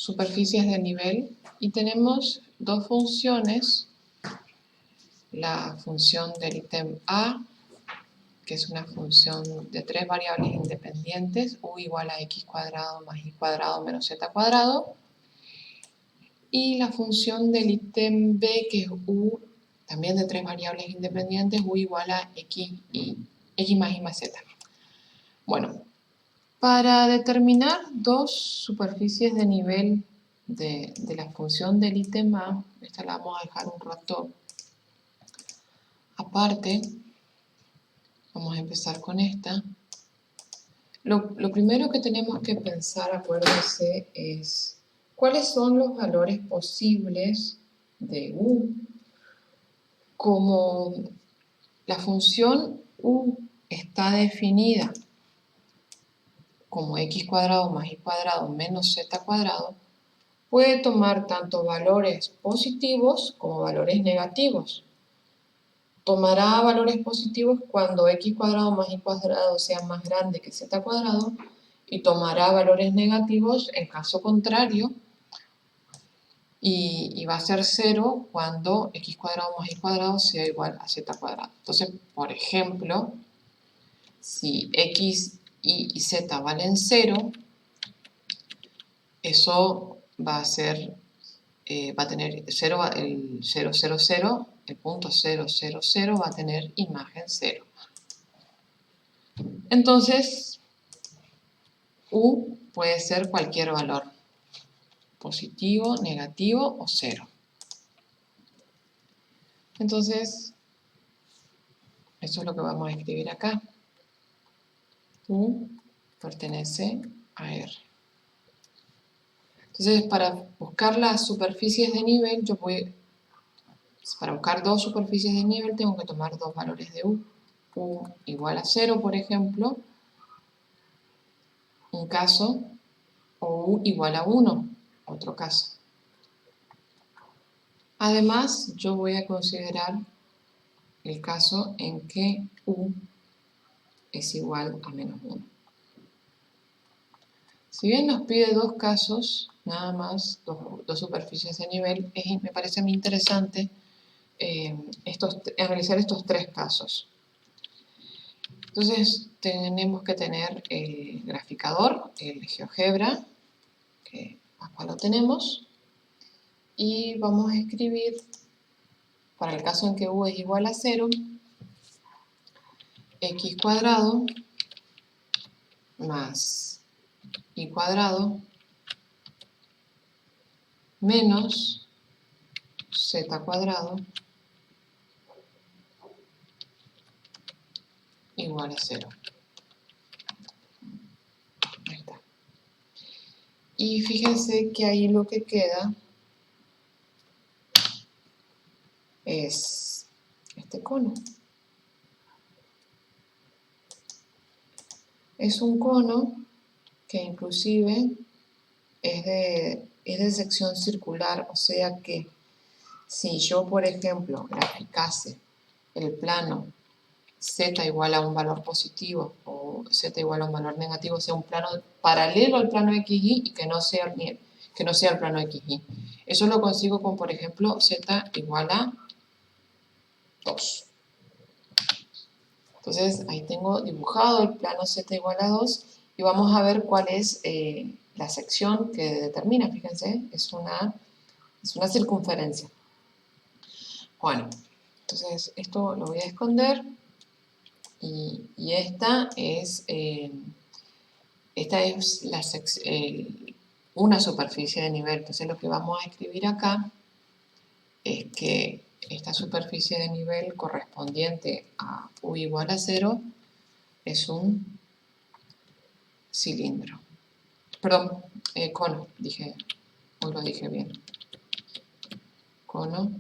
superficies de nivel y tenemos dos funciones. La función del ítem A, que es una función de tres variables independientes, u igual a x cuadrado más y cuadrado menos z cuadrado. Y la función del ítem B, que es u, también de tres variables independientes, u igual a x más y más z. Bueno, para determinar dos superficies de nivel de la función del ítem A, esta la vamos a dejar un rato aparte, vamos a empezar con esta. Lo primero que tenemos que pensar, acuérdense, es cuáles son los valores posibles de u. Como la función u está definida como x cuadrado más y cuadrado menos z cuadrado, puede tomar tanto valores positivos como valores negativos. Tomará valores positivos cuando x cuadrado más y cuadrado sea más grande que z cuadrado y tomará valores negativos en caso contrario y va a ser 0 cuando x cuadrado más y cuadrado sea igual a z cuadrado. Entonces, por ejemplo, si x, y z valen 0, eso va a ser, va a tener 0, el 0, 0, 0, el punto 0, 0, 0 va a tener imagen 0. Entonces, u puede ser cualquier valor, positivo, negativo o 0. Entonces, eso es lo que vamos a escribir acá. U pertenece a R. Entonces, para buscar las superficies de nivel, para buscar dos superficies de nivel, tengo que tomar dos valores de U. U igual a 0, por ejemplo, un caso, o U igual a 1, otro caso. Además, yo voy a considerar el caso en que U es igual a menos 1. Si bien nos pide dos casos, nada más, dos superficies de nivel, me parece muy interesante analizar estos tres casos. Entonces tenemos que tener el graficador, el GeoGebra, que acá lo tenemos, y vamos a escribir, para el caso en que u es igual a 0, x cuadrado más y cuadrado menos z cuadrado igual a 0. Ahí está. Y fíjense que ahí lo que queda es este cono. Es un cono que inclusive es de sección circular, o sea que si yo, por ejemplo, graficase el plano z igual a un valor positivo o z igual a un valor negativo, sea un plano paralelo al plano XY y que no sea el plano XY. Eso lo consigo con, por ejemplo, z igual a 2. Entonces, ahí tengo dibujado el plano z igual a 2 y vamos a ver cuál es la sección que determina. Fíjense, es una circunferencia. Bueno, entonces esto lo voy a esconder y esta es una superficie de nivel. Entonces lo que vamos a escribir acá es que esta superficie de nivel correspondiente a u igual a 0 es un cilindro. Perdón, cono, hoy lo dije bien. Cono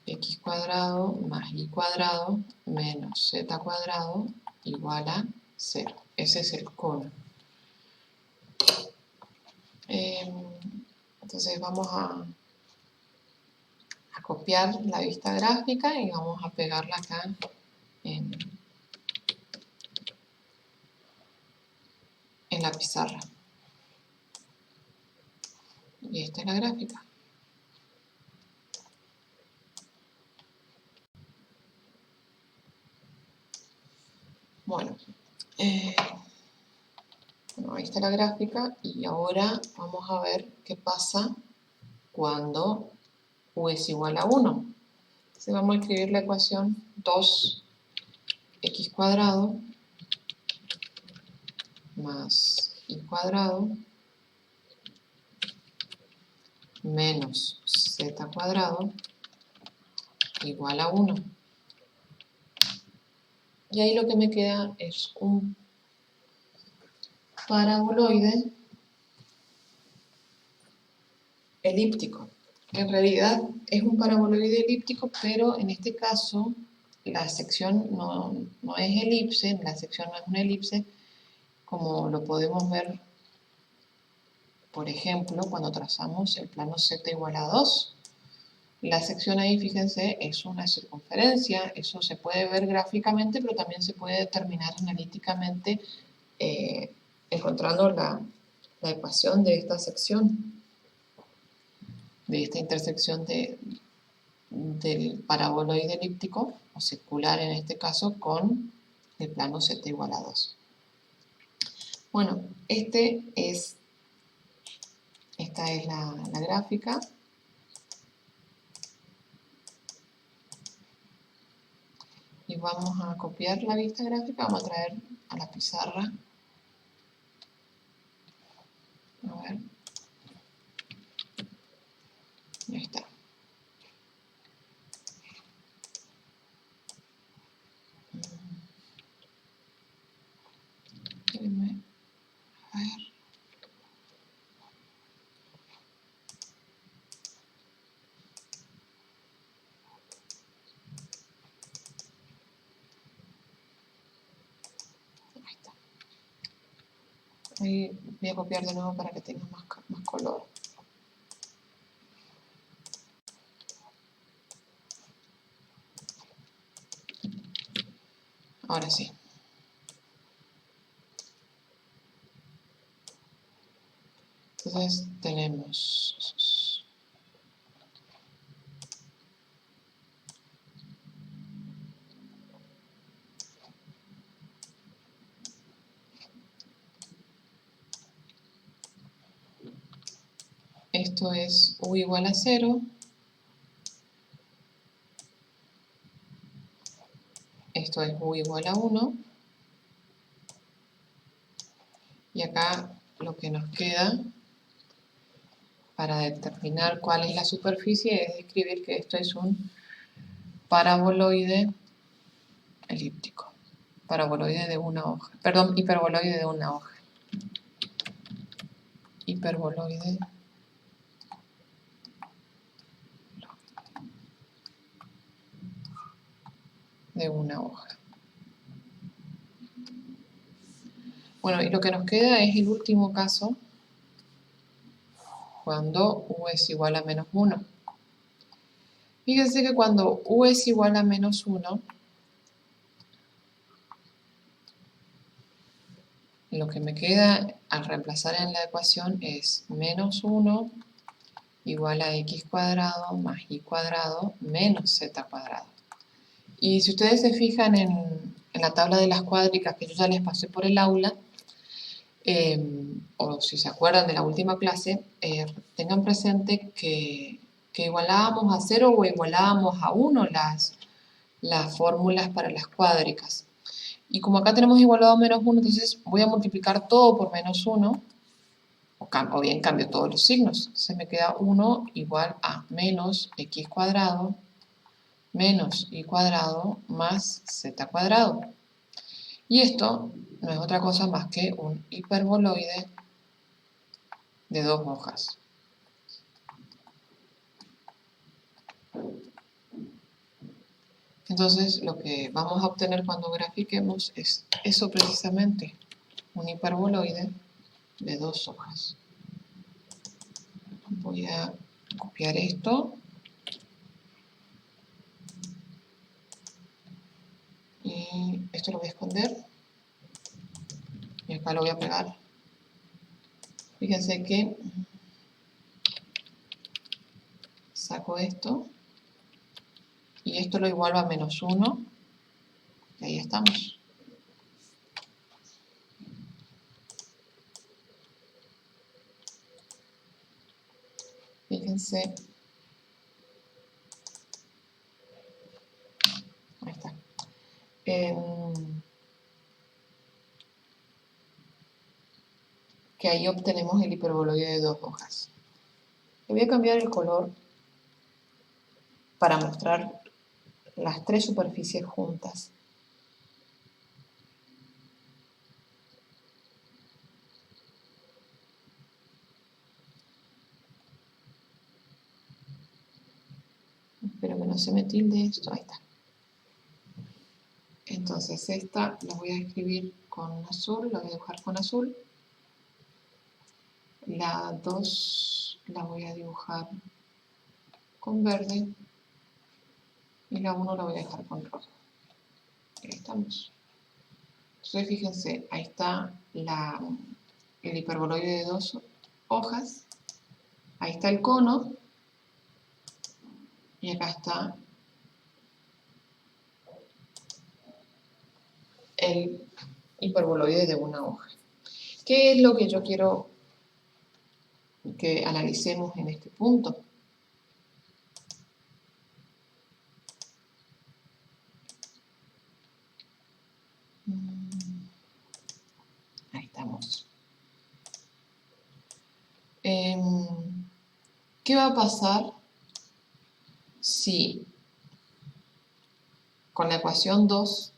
x cuadrado más y cuadrado menos z cuadrado igual a 0. Ese es el cono. Entonces vamos a copiar la vista gráfica y vamos a pegarla acá en la pizarra. Y esta es la gráfica. Bueno, ahí está la gráfica y ahora vamos a ver qué pasa cuando u es igual a 1. Entonces vamos a escribir la ecuación 2x cuadrado más y cuadrado menos z cuadrado igual a 1. Y ahí lo que me queda es un paraboloide elíptico. En realidad es un paraboloide elíptico, pero en este caso la sección no es elipse, la sección no es una elipse, como lo podemos ver, por ejemplo, cuando trazamos el plano z igual a 2. La sección ahí, fíjense, es una circunferencia, eso se puede ver gráficamente, pero también se puede determinar analíticamente encontrando la ecuación de esta sección, de esta intersección del paraboloide elíptico, o circular en este caso, con el plano z igual a 2. Bueno, esta es la gráfica. Y vamos a copiar la vista gráfica, vamos a traer a la pizarra. A ver. Ahí está. Déjenme a ver. Ahí está. Ahí voy a copiar de nuevo para que tenga más color. Ahora sí. Entonces tenemos esto es u igual a 0. Esto es u igual a 1. Y acá lo que nos queda para determinar cuál es la superficie es describir que esto es un paraboloide elíptico. Paraboloide de una hoja. Perdón, hiperboloide de una hoja. Hiperboloide de una hoja. Bueno, y lo que nos queda es el último caso, cuando u es igual a menos 1. Fíjense que cuando u es igual a menos 1, lo que me queda al reemplazar en la ecuación es menos 1 igual a x cuadrado más y cuadrado menos z cuadrado. Y si ustedes se fijan en la tabla de las cuádricas que yo ya les pasé por el aula, o si se acuerdan de la última clase, tengan presente que igualábamos a 0 o igualábamos a 1 las fórmulas para las cuádricas. Y como acá tenemos igualado a menos 1, entonces voy a multiplicar todo por menos 1, o bien cambio todos los signos. Entonces me queda 1 igual a menos x cuadrado menos y cuadrado más z cuadrado. Y esto no es otra cosa más que un hiperboloide de dos hojas. Entonces lo que vamos a obtener cuando grafiquemos es eso precisamente, un hiperboloide de dos hojas. Voy a copiar esto y esto lo voy a esconder y acá lo voy a pegar Fíjense que saco esto y esto lo igualo a -1 y ahí estamos. Fíjense, ahí está. Que ahí obtenemos el hiperboloide de 2 hojas. Le voy a cambiar el color para mostrar las 3 superficies juntas. Espero que no se me tilde esto, ahí está. Entonces esta la voy a escribir con azul, la voy a dibujar con azul. La 2 la voy a dibujar con verde. Y la 1 la voy a dejar con rojo. Ahí estamos. Entonces fíjense, ahí está el hiperboloide de 2 hojas. Ahí está el cono. Y acá está el hiperboloide de una hoja. ¿Qué es lo que yo quiero que analicemos en este punto? Ahí estamos. ¿Qué va a pasar si con la ecuación 2,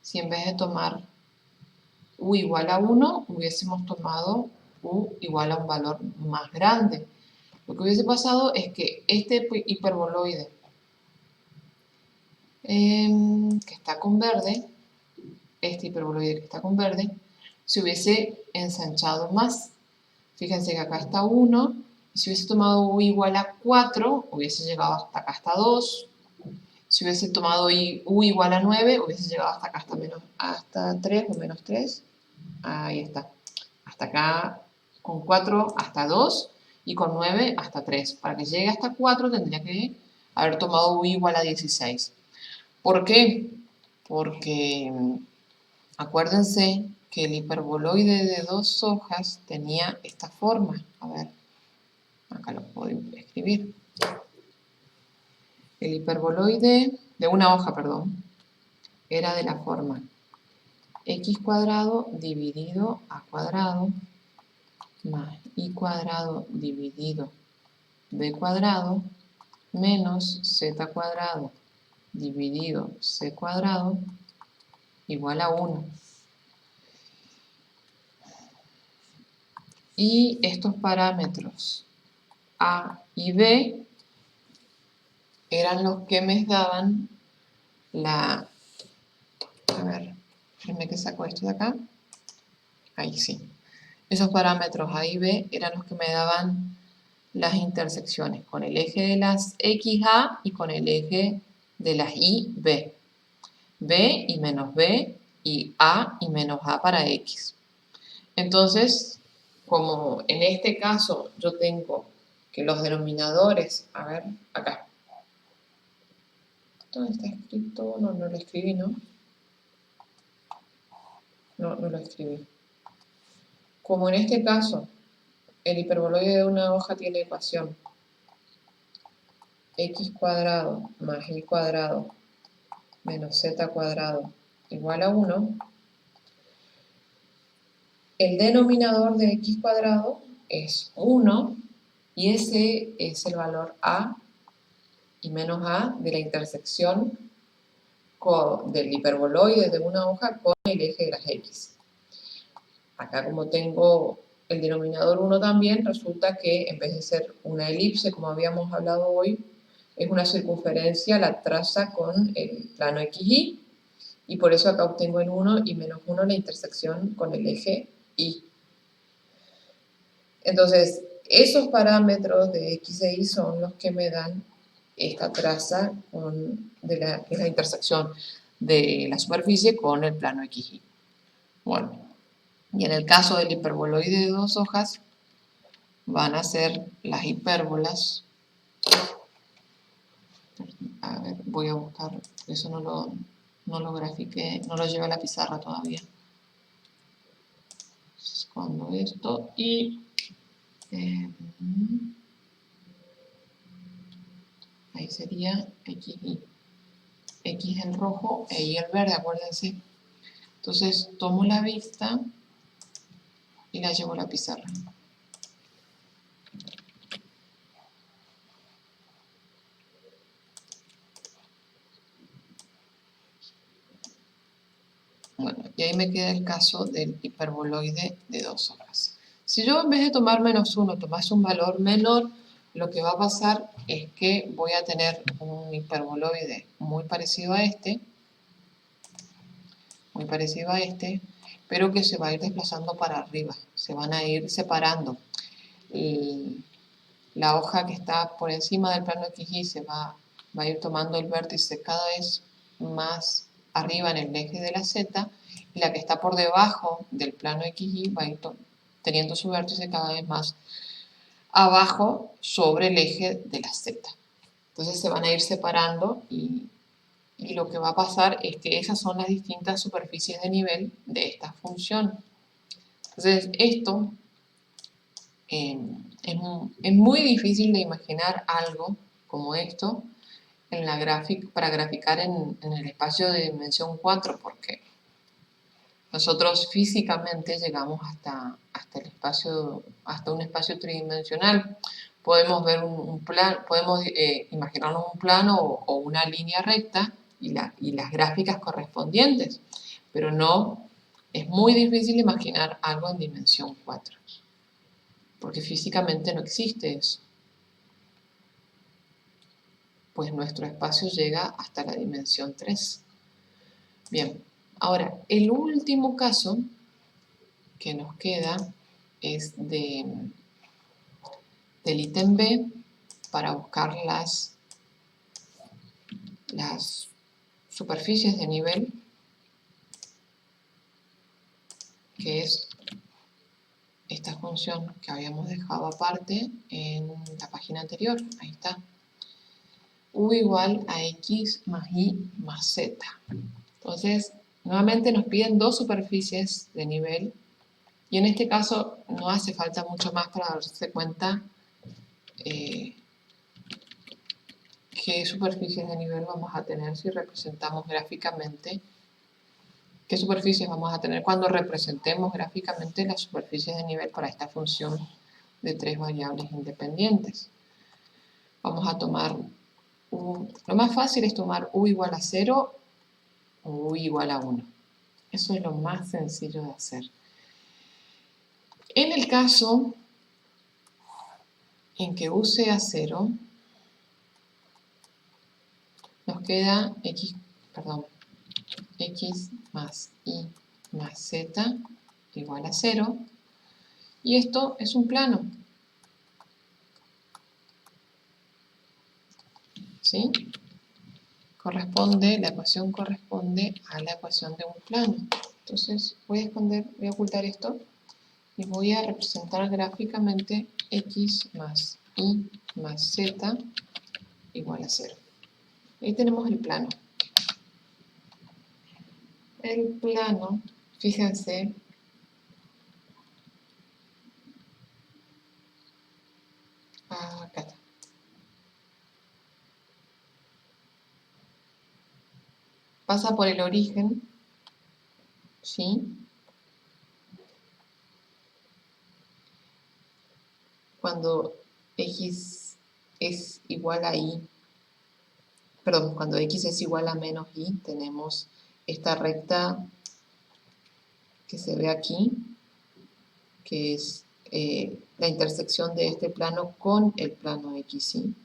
si en vez de tomar u igual a 1, hubiésemos tomado u igual a un valor más grande? Lo que hubiese pasado es que este hiperboloide que está con verde, este hiperboloide que está con verde, se hubiese ensanchado más. Fíjense que acá está 1, y si hubiese tomado u igual a 4, hubiese llegado hasta acá, hasta 2. Si hubiese tomado u igual a 9, hubiese llegado hasta acá, hasta 3 o menos 3. Ahí está. Hasta acá con 4 hasta 2 y con 9 hasta 3. Para que llegue hasta 4 tendría que haber tomado u igual a 16. ¿Por qué? Porque acuérdense que el hiperboloide de 2 hojas tenía esta forma. A ver, acá lo puedo escribir. El hiperboloide de una hoja, perdón, era de la forma x cuadrado dividido a cuadrado más y cuadrado dividido b cuadrado menos z cuadrado dividido c cuadrado igual a 1. Y estos parámetros a y b eran los que me daban la... A ver, déjenme que saco esto de acá. Ahí sí. Esos parámetros A y B eran los que me daban las intersecciones con el eje de las XA y con el eje de las YB. B y menos B y A y menos A para X. Entonces, como en este caso yo tengo que los denominadores, a ver, acá. ¿Dónde está escrito? No, no lo escribí, ¿no? No, no lo escribí. Como en este caso, el hiperboloide de una hoja tiene ecuación x cuadrado más y cuadrado menos z cuadrado igual a 1, el denominador de x cuadrado es 1 y ese es el valor a y menos a de la intersección del hiperboloide de una hoja con el eje de las x. Acá como tengo el denominador 1 también, resulta que en vez de ser una elipse, como habíamos hablado hoy, es una circunferencia, la traza con el plano XY, y por eso acá obtengo en 1 y menos 1 la intersección con el eje Y. Entonces, esos parámetros de X e Y son los que me dan esta traza que es la intersección de la superficie con el plano XY. Bueno, y en el caso del hiperboloide de 2 hojas, van a ser las hipérbolas. A ver, voy a buscar, eso no lo grafiqué, no lo llevé a la pizarra todavía. Cuando esto y ahí sería X y X el rojo e Y el verde, acuérdense. Entonces tomo la vista y la llevo a la pizarra. Bueno, y ahí me queda el caso del hiperboloide de 2 hojas. Si yo en vez de tomar -1 tomase un valor menor, lo que va a pasar es que voy a tener un hiperboloide muy parecido a este, pero que se va a ir desplazando para arriba, se van a ir separando. La hoja que está por encima del plano XY va a ir tomando el vértice cada vez más arriba en el eje de la Z, y la que está por debajo del plano XY va a ir teniendo su vértice cada vez más abajo sobre el eje de la Z. Entonces se van a ir separando y lo que va a pasar es que esas son las distintas superficies de nivel de esta función. Entonces esto es muy difícil de imaginar algo como esto en para graficar en el espacio de dimensión 4, porque nosotros físicamente llegamos hasta un espacio tridimensional. Podemos ver un plano, podemos imaginarnos un plano o una línea recta y las gráficas correspondientes, pero no, es muy difícil imaginar algo en dimensión 4, porque físicamente no existe eso. Pues nuestro espacio llega hasta la dimensión 3. Bien, ahora, el último caso que nos queda es del ítem B para buscar las superficies de nivel, que es esta función que habíamos dejado aparte en la página anterior. Ahí está. U igual a X más Y más Z. Entonces, nuevamente nos piden dos superficies de nivel, y en este caso no hace falta mucho más para darse cuenta qué superficies de nivel vamos a tener si representamos gráficamente, qué superficies vamos a tener cuando representemos gráficamente las superficies de nivel para esta función de 3 variables independientes. Vamos a tomar lo más fácil es tomar U igual a 0 o U igual a 1. Eso es lo más sencillo de hacer. En el caso en que U sea 0, nos queda X más Y más Z igual a 0. Y esto es un plano. ¿Sí? La ecuación corresponde a la ecuación de un plano. Entonces voy a ocultar esto y voy a representar gráficamente X más Y más Z igual a 0. Ahí tenemos el plano. El plano, fíjense, acá está. Pasa por el origen, ¿sí? Cuando X es igual a Y, perdón, cuando X es igual a menos Y, tenemos esta recta que se ve aquí, que es la intersección de este plano con el plano XY.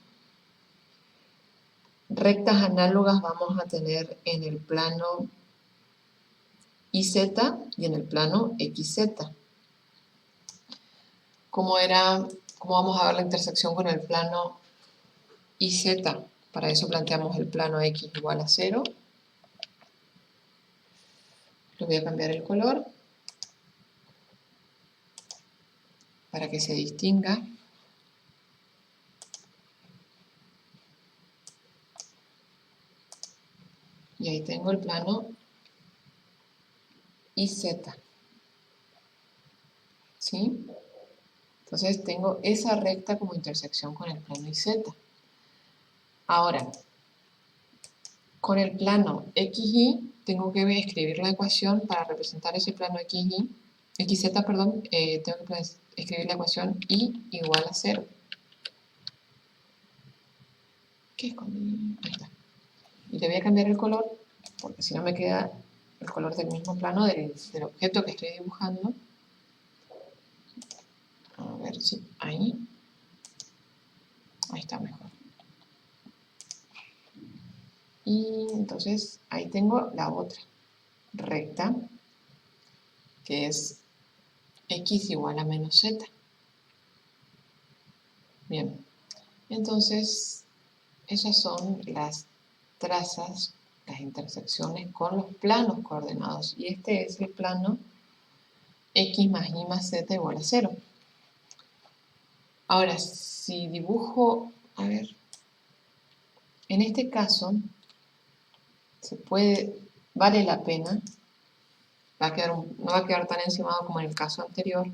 Rectas análogas vamos a tener en el plano YZ y en el plano XZ. ¿Cómo vamos a ver la intersección con el plano YZ? Para eso planteamos el plano X igual a 0. Le voy a cambiar el color. para que se distinga. Y ahí tengo el plano IZ. ¿Sí? Entonces tengo esa recta como intersección con el plano IZ. Ahora, con el plano XY tengo que escribir la ecuación para representar ese plano XZ, perdón, tengo que escribir la ecuación Y igual a 0. ¿Qué escondí? Ahí está. Y le voy a cambiar el color, porque si no me queda el color del mismo plano del objeto que estoy dibujando. A ver si ahí está mejor. Y entonces ahí tengo la otra recta, que es X igual a menos Z. Bien, entonces esas son las trazas, las intersecciones con los planos coordenados. Y este es el plano X más Y más Z igual a 0. Ahora, si dibujo, a ver, en este caso, vale la pena, no va a quedar tan encimado como en el caso anterior,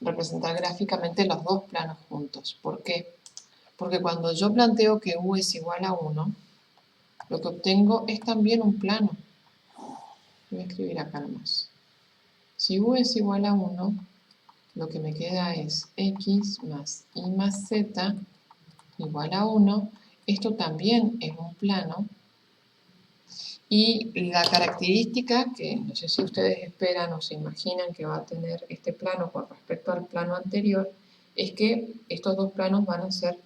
representar gráficamente los dos planos juntos. ¿Por qué? Porque cuando yo planteo que U es igual a 1, lo que obtengo es también un plano. Voy a escribir acá nomás. Si U es igual a 1, lo que me queda es X más Y más Z igual a 1. Esto también es un plano. Y la característica que no sé si ustedes esperan o se imaginan que va a tener este plano con respecto al plano anterior, es que estos dos planos van a ser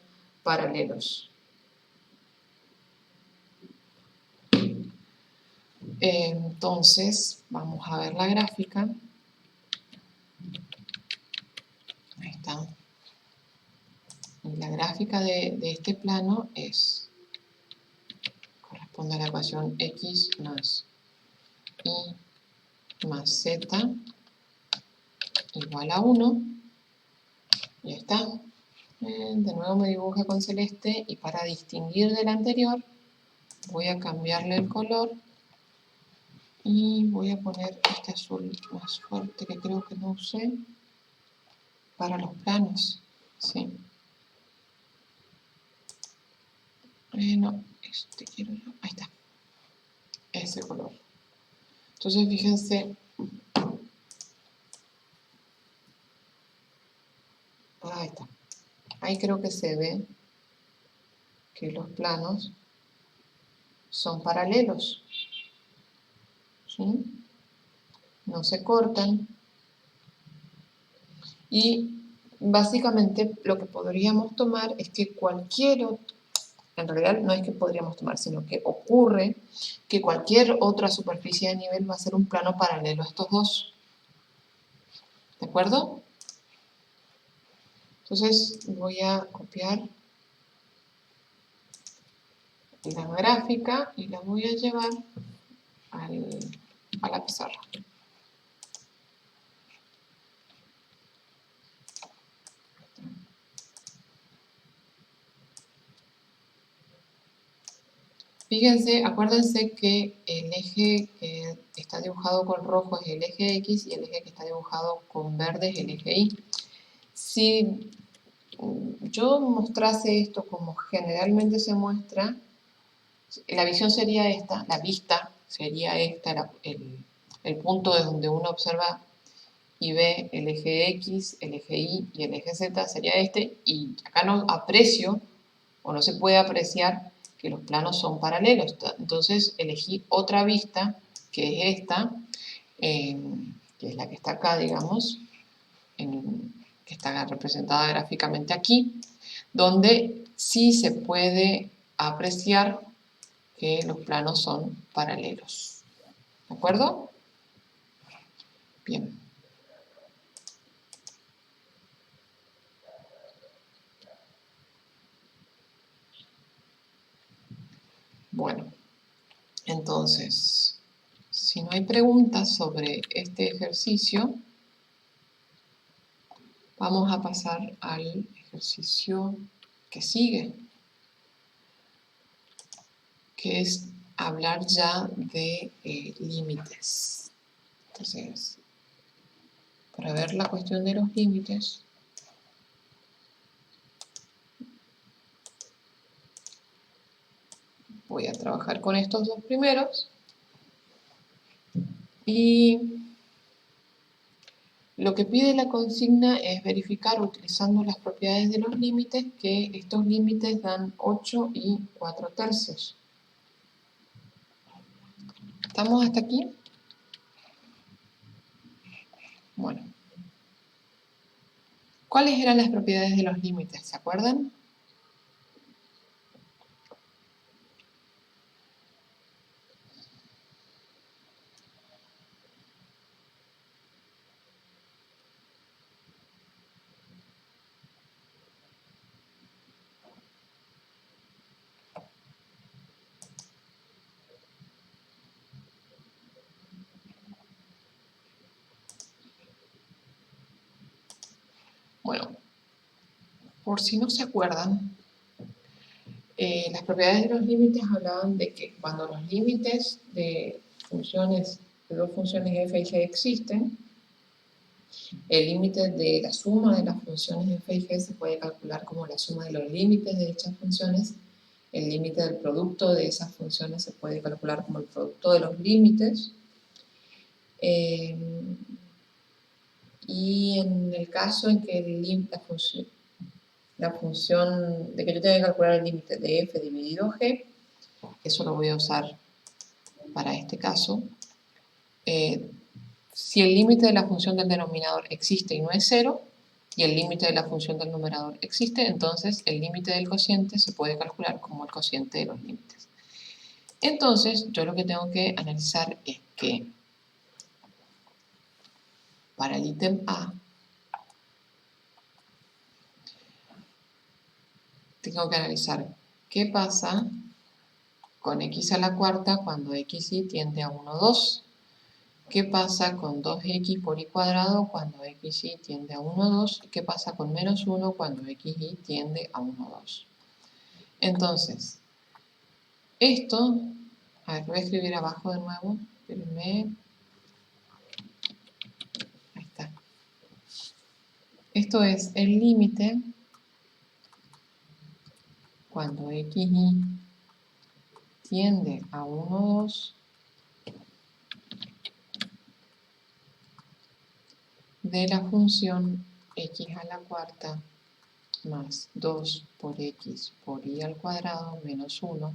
paralelos. Entonces, vamos a ver la gráfica. Ahí está. Y la gráfica de este plano corresponde a la ecuación X más Y más Z igual a 1. Ya está. De nuevo me dibuja con celeste y para distinguir del anterior voy a cambiarle el color y voy a poner este azul más fuerte que creo que no usé para los planos. Sí. No, este quiero yo. Ahí está. Ese color. Entonces fíjense. Ahí está. Ahí creo que se ve que los planos son paralelos. ¿Sí? No se cortan. Y básicamente lo que podríamos tomar es que en realidad no es que podríamos tomar, sino que ocurre que cualquier otra superficie de nivel va a ser un plano paralelo a estos dos. ¿De acuerdo? Entonces voy a copiar la gráfica y la voy a llevar a la pizarra. Fíjense, acuérdense que el eje que está dibujado con rojo es el eje X y el eje que está dibujado con verde es el eje Y. Si yo mostrase esto como generalmente se muestra, la visión sería esta, la vista sería esta, el punto de donde uno observa y ve el eje X, el eje Y y el eje Z sería este, y acá no aprecio o no se puede apreciar que los planos son paralelos. Entonces elegí otra vista, que es esta, que es la que está acá, digamos, que está representada gráficamente aquí, donde sí se puede apreciar que los planos son paralelos. ¿De acuerdo? Bien. Bueno, entonces, si no hay preguntas sobre este ejercicio, Vamos a pasar al ejercicio que sigue, que es hablar ya de límites. Entonces, para ver la cuestión de los límites, voy a trabajar con estos dos primeros y lo que pide la consigna es verificar utilizando las propiedades de los límites que estos límites dan 8 y 4/3. ¿Estamos hasta aquí? Bueno. ¿Cuáles eran las propiedades de los límites? ¿Se acuerdan? Bueno, por si no se acuerdan, las propiedades de los límites hablaban de que cuando los límites de funciones, de dos funciones f y g existen, el límite de la suma de las funciones f y g se puede calcular como la suma de los límites de dichas funciones. El límite del producto de esas funciones se puede calcular como el producto de los límites. Y en el caso en que la función de que yo tenga que calcular el límite de f dividido g, eso lo voy a usar para este caso. Si el límite de la función del denominador existe y no es 0, y el límite de la función del numerador existe, entonces el límite del cociente se puede calcular como el cociente de los límites. Entonces, yo lo que tengo que analizar es que para el ítem A, tengo que analizar qué pasa con x a la cuarta cuando xy tiende a 1, 2. ¿Qué pasa con 2x por y cuadrado cuando xy tiende a 1, 2? ¿Y qué pasa con menos 1 cuando xy tiende a 1, 2? Entonces, esto, a ver, lo voy a escribir abajo de nuevo, espérenme. Ahí está. Esto es el límite cuando xy tiende a 1, 2 de la función x a la cuarta más 2 por x por y al cuadrado menos 1.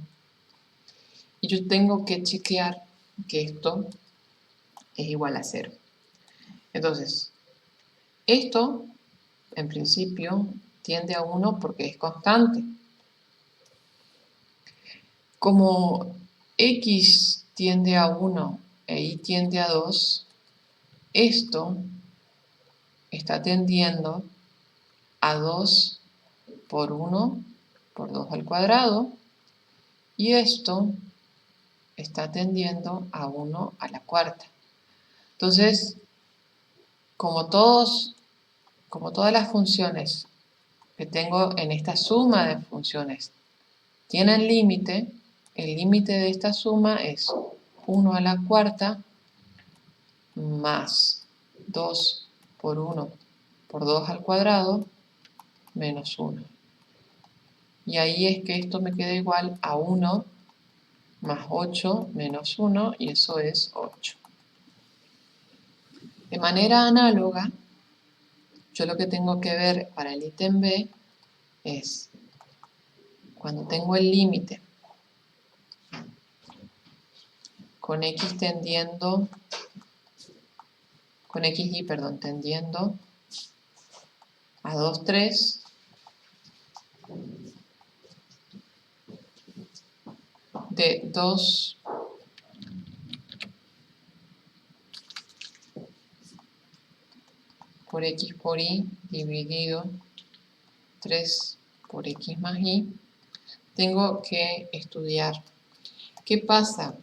Y yo tengo que chequear que esto es igual a 0. Entonces, esto, en principio, tiende a 1 porque es constante. Como x tiende a 1 e y tiende a 2, esto está tendiendo a 2 por 1 por 2 al cuadrado, y esto está tendiendo a 1 a la cuarta. Entonces, como todas las funciones que tengo en esta suma de funciones tienen límite, el límite de esta suma es 1 a la cuarta más 2 por 1 por 2 al cuadrado menos 1. Y ahí es que esto me queda igual a 1 más 8 menos 1, y eso es 8. De manera análoga, yo lo que tengo que ver para el ítem B es cuando tengo el límite con xy tendiendo a 2, 3, de 2 por x por y dividido 3 por x más y, tengo que estudiar qué pasa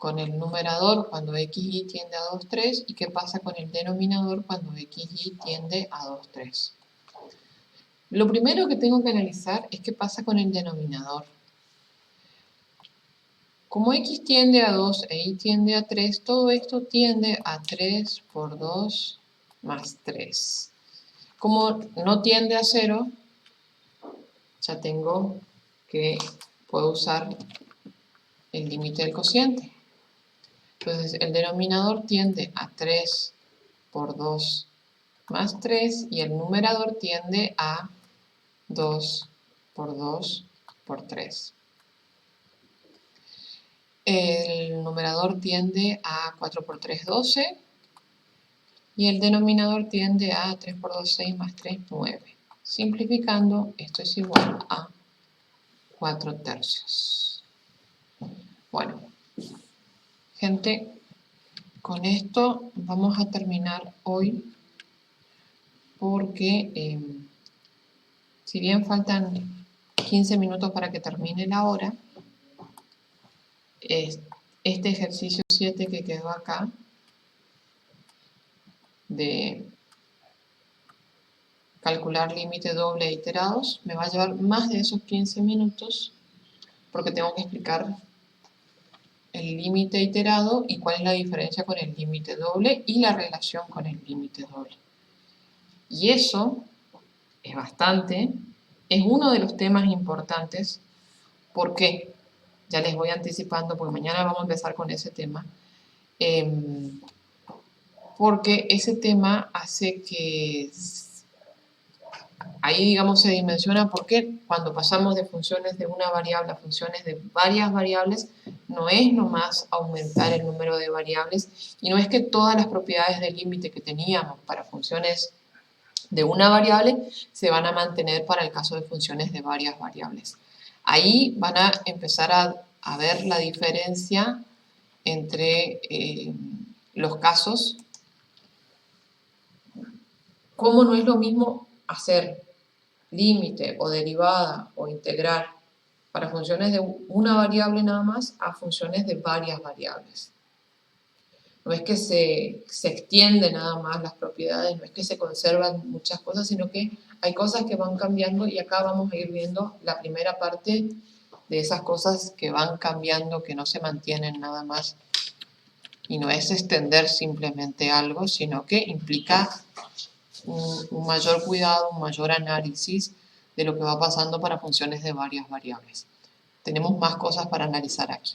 con el numerador cuando xy tiende a 2, 3 y qué pasa con el denominador cuando xy tiende a 2, 3. Lo primero que tengo que analizar es qué pasa con el denominador. Como x tiende a 2 e y tiende a 3, todo esto tiende a 3 por 2 más 3. Como no tiende a 0, ya tengo que puedo usar el límite del cociente. Entonces el denominador tiende a 3 por 2 más 3 y el numerador tiende a 2 por 2 por 3. El numerador tiende a 4 por 3, 12 y el denominador tiende a 3 por 2, 6 más 3, 9. Simplificando, esto es igual a 4 tercios. Bueno, gente, con esto vamos a terminar hoy porque si bien faltan 15 minutos para que termine la hora, este ejercicio 7 que quedó acá de calcular límite doble e iterados me va a llevar más de esos 15 minutos porque tengo que explicar el límite iterado y cuál es la diferencia con el límite doble y la relación con el límite doble. Y eso es bastante, es uno de los temas importantes. ¿Por qué? Ya les voy anticipando porque mañana vamos a empezar con ese tema. Porque ese tema hace que ahí, digamos, se dimensiona por qué cuando pasamos de funciones de una variable a funciones de varias variables, no es nomás aumentar el número de variables y no es que todas las propiedades del límite que teníamos para funciones de una variable se van a mantener para el caso de funciones de varias variables. Ahí van a empezar a ver la diferencia entre los casos. Cómo no es lo mismo hacer límite o derivada o integral para funciones de una variable nada más a funciones de varias variables. No es que se extienden nada más las propiedades, no es que se conservan muchas cosas, sino que hay cosas que van cambiando y acá vamos a ir viendo la primera parte de esas cosas que van cambiando, que no se mantienen nada más. Y no es extender simplemente algo, sino que implica un mayor cuidado, un mayor análisis de lo que va pasando para funciones de varias variables. Tenemos más cosas para analizar aquí.